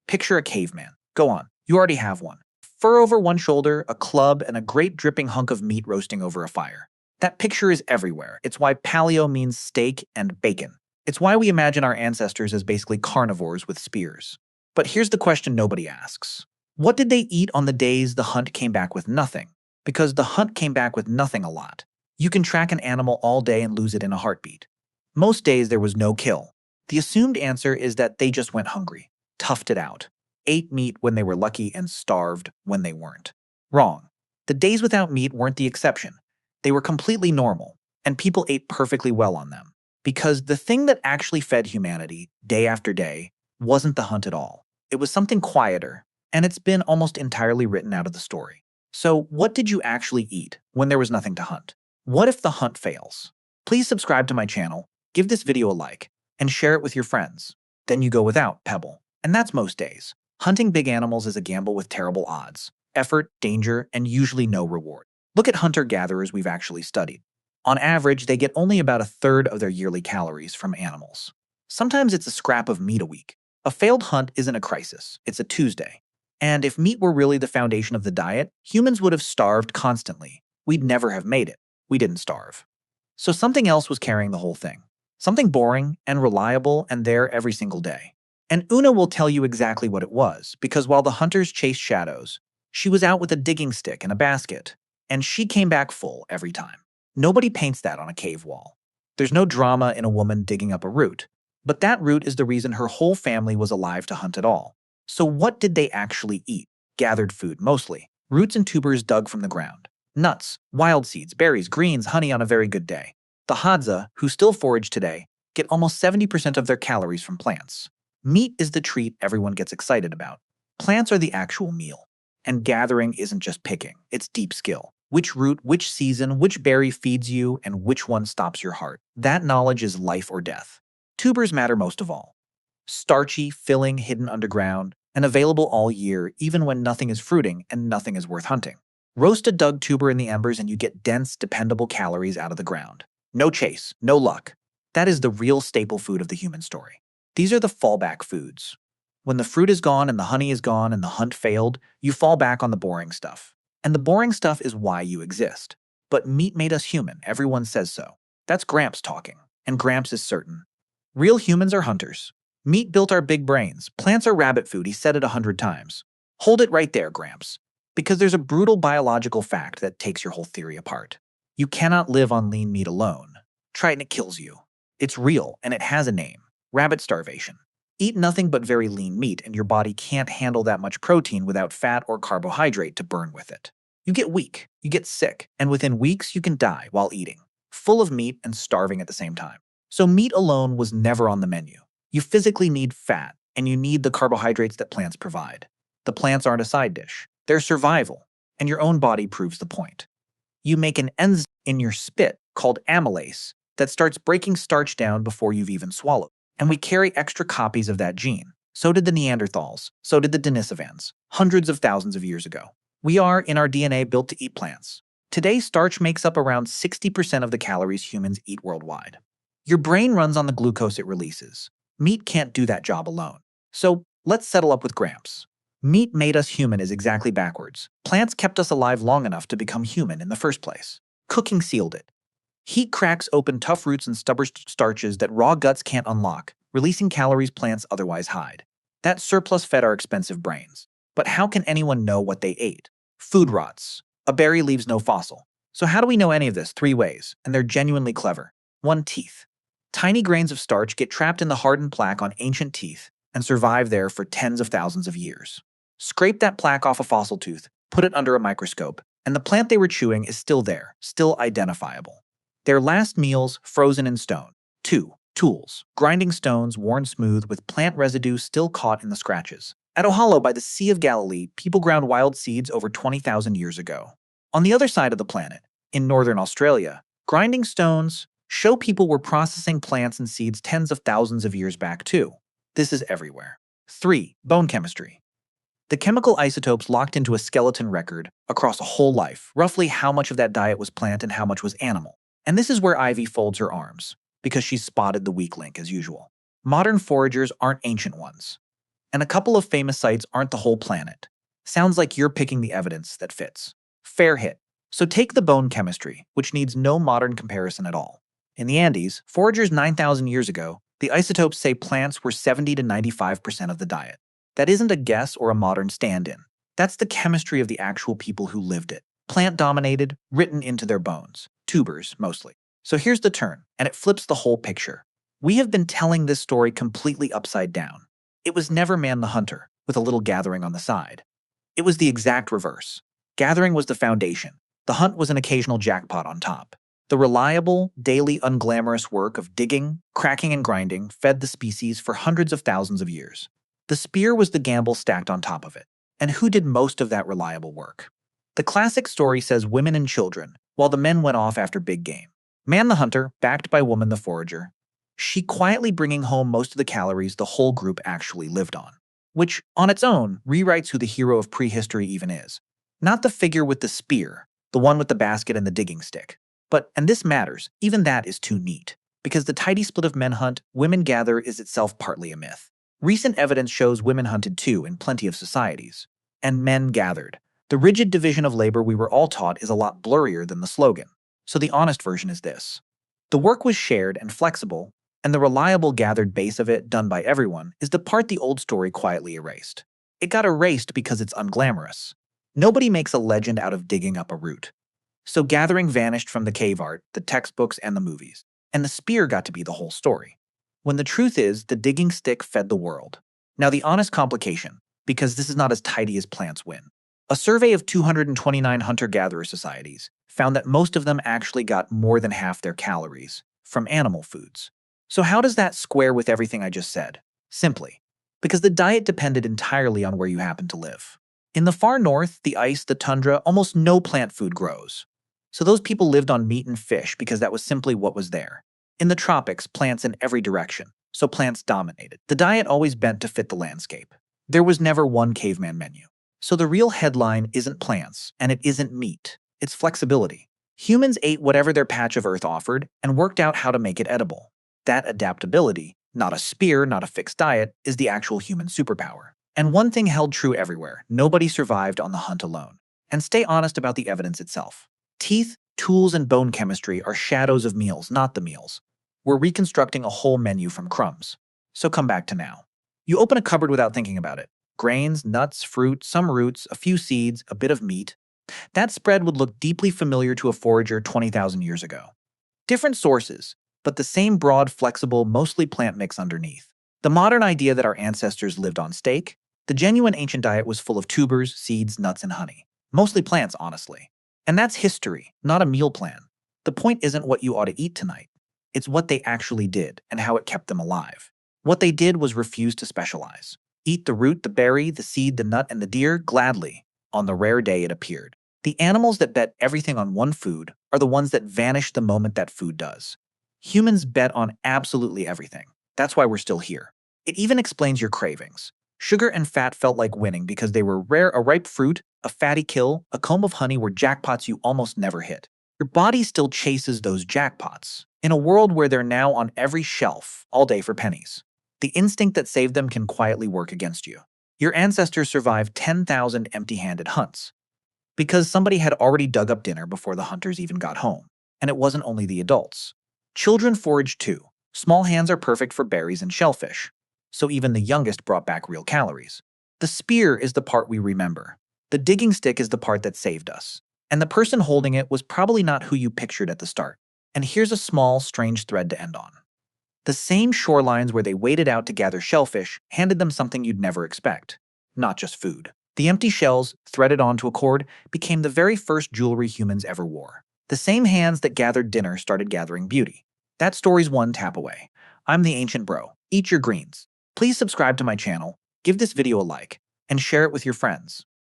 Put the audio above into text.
Picture a caveman. Go on, you already have one. Fur over one shoulder, a club, and a great dripping hunk of meat roasting over a fire. That picture is everywhere. It's why paleo means steak and bacon. It's why we imagine our ancestors as basically carnivores with spears. But here's the question nobody asks. What did they eat on the days the hunt came back with nothing? Because the hunt came back with nothing a lot. You can track an animal all day and lose it in a heartbeat. Most days there was no kill. The assumed answer is that they just went hungry, toughed it out, ate meat when they were lucky and starved when they weren't. Wrong. The days without meat weren't the exception. They were completely normal, and people ate perfectly well on them. Because the thing that actually fed humanity, day after day, wasn't the hunt at all. It was something quieter, and it's been almost entirely written out of the story. So, what did you actually eat when there was nothing to hunt? What if the hunt fails? Please subscribe to my channel, give this video a like, and share it with your friends. Then you go without Pebble. And that's most days. Hunting big animals is a gamble with terrible odds, effort, danger, and usually no reward. Look at hunter-gatherers we've actually studied. On average, they get only about a third of their yearly calories from animals. Sometimes it's a scrap of meat a week. A failed hunt isn't a crisis, it's a Tuesday. And if meat were really the foundation of the diet, humans would have starved constantly. We'd never have made it. We didn't starve. So something else was carrying the whole thing. Something boring and reliable and there every single day. And Una will tell you exactly what it was, because while the hunters chased shadows, she was out with a digging stick and a basket, and she came back full every time. Nobody paints that on a cave wall. There's no drama in a woman digging up a root, but that root is the reason her whole family was alive to hunt at all. So what did they actually eat? Gathered food, mostly. Roots and tubers dug from the ground. Nuts, wild seeds, berries, greens, honey on a very good day. The Hadza, who still forage today, get almost 70% of their calories from plants. Meat is the treat everyone gets excited about. Plants are the actual meal. And gathering isn't just picking, it's deep skill. Which root, which season, which berry feeds you, and which one stops your heart. That knowledge is life or death. Tubers matter most of all. Starchy, filling, hidden underground, and available all year even when nothing is fruiting and nothing is worth hunting. Roast a dug tuber in the embers and you get dense, dependable calories out of the ground. No chase, no luck. That is the real staple food of the human story. These are the fallback foods. When the fruit is gone and the honey is gone and the hunt failed, you fall back on the boring stuff. And the boring stuff is why you exist. But meat made us human, everyone says so. That's Gramps talking, and Gramps is certain. Real humans are hunters. Meat built our big brains. Plants are rabbit food, he said it 100 times. Hold it right there, Gramps. Because there's a brutal biological fact that takes your whole theory apart. You cannot live on lean meat alone. Try it and it kills you. It's real, and it has a name. Rabbit starvation. Eat nothing but very lean meat, and your body can't handle that much protein without fat or carbohydrate to burn with it. You get weak, you get sick, and within weeks you can die while eating, full of meat and starving at the same time. So meat alone was never on the menu. You physically need fat, and you need the carbohydrates that plants provide. The plants aren't a side dish. They're survival, and your own body proves the point. You make an enzyme in your spit called amylase that starts breaking starch down before you've even swallowed. And we carry extra copies of that gene. So did the Neanderthals, so did the Denisovans, hundreds of thousands of years ago. We are, in our DNA, built to eat plants. Today, starch makes up around 60% of the calories humans eat worldwide. Your brain runs on the glucose it releases. Meat can't do that job alone. So let's settle up with Gramps. Meat made us human is exactly backwards. Plants kept us alive long enough to become human in the first place. Cooking sealed it. Heat cracks open tough roots and stubborn starches that raw guts can't unlock, releasing calories plants otherwise hide. That surplus fed our expensive brains. But how can anyone know what they ate? Food rots. A berry leaves no fossil. So how do we know any of this? 3 ways, and they're genuinely clever. 1. Teeth. Tiny grains of starch get trapped in the hardened plaque on ancient teeth and survive there for tens of thousands of years. Scrape that plaque off a fossil tooth, put it under a microscope, and the plant they were chewing is still there, still identifiable. Their last meals frozen in stone. 2. Tools. Grinding stones worn smooth with plant residue still caught in the scratches. At Ohalo by the Sea of Galilee, people ground wild seeds over 20,000 years ago. On the other side of the planet, in northern Australia, grinding stones show people were processing plants and seeds tens of thousands of years back too. This is everywhere. 3. Bone chemistry. The chemical isotopes locked into a skeleton record across a whole life, roughly how much of that diet was plant and how much was animal. And this is where Ivy folds her arms, because she's spotted the weak link as usual. Modern foragers aren't ancient ones. And a couple of famous sites aren't the whole planet. Sounds like you're picking the evidence that fits. Fair hit. So take the bone chemistry, which needs no modern comparison at all. In the Andes, foragers 9,000 years ago, the isotopes say plants were 70 to 95% of the diet. That isn't a guess or a modern stand-in. That's the chemistry of the actual people who lived it. Plant-dominated, written into their bones. Tubers, mostly. So here's the turn, and it flips the whole picture. We have been telling this story completely upside down. It was never man the hunter, with a little gathering on the side. It was the exact reverse. Gathering was the foundation. The hunt was an occasional jackpot on top. The reliable, daily, unglamorous work of digging, cracking, and grinding fed the species for hundreds of thousands of years. The spear was the gamble stacked on top of it. And who did most of that reliable work? The classic story says women and children, while the men went off after big game. Man the hunter, backed by woman the forager. She quietly bringing home most of the calories the whole group actually lived on. Which, on its own, rewrites who the hero of prehistory even is. Not the figure with the spear, the one with the basket and the digging stick. But, and this matters, even that is too neat. Because the tidy split of men hunt, women gather is itself partly a myth. Recent evidence shows women hunted too in plenty of societies. And men gathered. The rigid division of labor we were all taught is a lot blurrier than the slogan. So the honest version is this. The work was shared and flexible, and the reliable gathered base of it, done by everyone, is the part the old story quietly erased. It got erased because it's unglamorous. Nobody makes a legend out of digging up a root. So gathering vanished from the cave art, the textbooks, and the movies. And the spear got to be the whole story. When the truth is, the digging stick fed the world. Now the honest complication, because this is not as tidy as plants win. A survey of 229 hunter-gatherer societies found that most of them actually got more than half their calories from animal foods. So how does that square with everything I just said? Simply, because the diet depended entirely on where you happen to live. In the far north, the ice, the tundra, almost no plant food grows. So those people lived on meat and fish because that was simply what was there. In the tropics, plants in every direction, so plants dominated. The diet always bent to fit the landscape. There was never one caveman menu. So the real headline isn't plants, and it isn't meat. It's flexibility. Humans ate whatever their patch of earth offered and worked out how to make it edible. That adaptability, not a spear, not a fixed diet, is the actual human superpower. And one thing held true everywhere, nobody survived on the hunt alone. And stay honest about the evidence itself. Teeth, tools, and bone chemistry are shadows of meals, not the meals. We're reconstructing a whole menu from crumbs. So come back to now. You open a cupboard without thinking about it. Grains, nuts, fruit, some roots, a few seeds, a bit of meat. That spread would look deeply familiar to a forager 20,000 years ago. Different sources, but the same broad, flexible, mostly plant mix underneath. The modern idea that our ancestors lived on steak, the genuine ancient diet was full of tubers, seeds, nuts, and honey. Mostly plants, honestly. And that's history, not a meal plan. The point isn't what you ought to eat tonight. It's what they actually did and how it kept them alive. What they did was refuse to specialize. Eat the root, the berry, the seed, the nut, and the deer gladly, on the rare day it appeared. The animals that bet everything on one food are the ones that vanish the moment that food does. Humans bet on absolutely everything. That's why we're still here. It even explains your cravings. Sugar and fat felt like winning because they were rare, a ripe fruit, a fatty kill, a comb of honey were jackpots you almost never hit. Your body still chases those jackpots, in a world where they're now on every shelf, all day for pennies. The instinct that saved them can quietly work against you. Your ancestors survived 10,000 empty-handed hunts because somebody had already dug up dinner before the hunters even got home. And it wasn't only the adults. Children foraged too. Small hands are perfect for berries and shellfish. So even the youngest brought back real calories. The spear is the part we remember. The digging stick is the part that saved us. And the person holding it was probably not who you pictured at the start. And here's a small, strange thread to end on. The same shorelines where they waded out to gather shellfish handed them something you'd never expect. Not just food. The empty shells, threaded onto a cord, became the very first jewelry humans ever wore. The same hands that gathered dinner started gathering beauty. That story's one tap away. I'm the Ancient Bro. Eat your greens. Please subscribe to my channel, give this video a like, and share it with your friends.